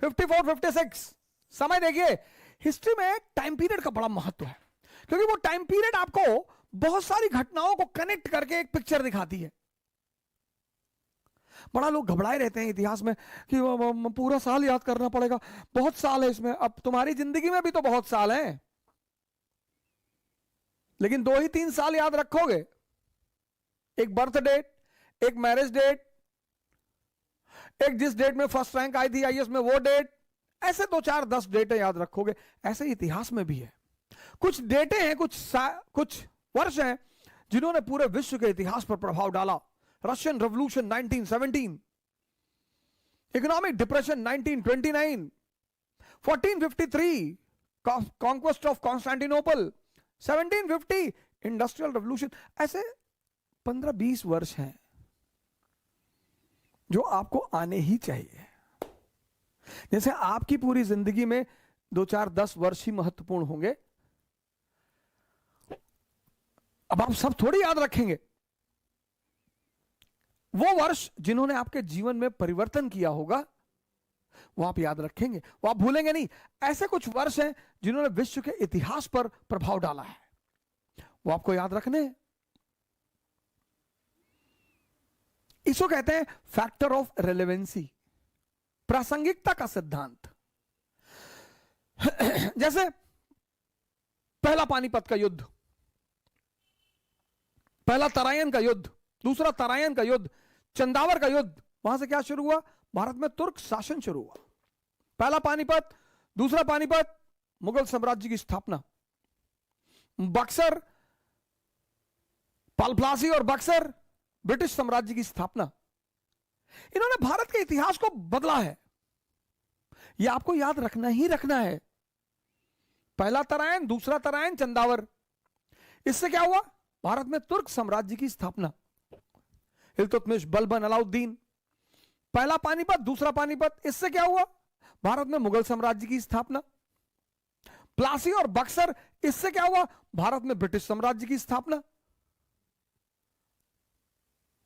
54, 56। समय देखिए, हिस्ट्री में टाइम पीरियड का बड़ा महत्व है, क्योंकि वो टाइम पीरियड आपको बहुत सारी घटनाओं को कनेक्ट करके एक पिक्चर दिखाती है। बड़ा लोग घबराए रहते हैं इतिहास में कि पूरा साल याद करना पड़ेगा, बहुत साल है इसमें। अब तुम्हारी जिंदगी में भी तो बहुत साल हैं, लेकिन 2 ही 3 साल याद रखोगे, एक बर्थ डेट, एक मैरिज डेट, एक जिस डेट में फर्स्ट रैंक आई थी आईएएस में वो डेट, ऐसे 2 4 10 डेटें याद रखोगे। ऐसे इतिहास में भी है, कुछ डेटें हैं, कुछ वर्ष हैं जिन्होंने पूरे विश्व के इतिहास पर प्रभाव डाला। Russian revolution 1917, economic depression 1929, 1453 conquest of Constantinople, 1750 industrial revolution. ऐसे 15-20 वर्ष हैं जो आपको आने ही चाहिए। जैसे आपकी पूरी जिंदगी में 2 4 10 वर्ष ही महत्वपूर्ण होंगे, अब आप सब थोड़ी याद रखेंगे। वो वर्ष जिन्होंने आपके जीवन में परिवर्तन किया होगा वो आप याद रखेंगे, वो आप भूलेंगे नहीं। ऐसे कुछ वर्ष हैं जिन्होंने विश्व के इतिहास पर प्रभाव डाला है, वो आपको याद रखने हैं। इसको कहते हैं फैक्टर ऑफ रेलेवेंसी, प्रासंगिकता का सिद्धांत। जैसे पहला पानीपत का युद्ध, पहला तराइन का युद्ध, दूसरा तराइन का युद्ध, चंदावर का युद्ध, वहां से क्या शुरू हुआ? भारत में तुर्क शासन शुरू हुआ। पहला पानीपत, दूसरा पानीपत, मुगल साम्राज्य की स्थापना। बक्सर, पालप्लासी और बक्सर, ब्रिटिश साम्राज्य की स्थापना। इन्होंने भारत के इतिहास को बदला है, यह आपको याद रखना ही रखना है। पहला तराइन, दूसरा तराइन, चंदावर, इससे क्या हुआ? भारत में तुर्क साम्राज्य की स्थापना। इल्तुतमिश, बलबन, अलाउद्दीन। पहला पानीपत, दूसरा पानीपत, इससे क्या हुआ? भारत में मुगल साम्राज्य की स्थापना। प्लासी और बक्सर, इससे क्या हुआ? भारत में ब्रिटिश साम्राज्य की स्थापना।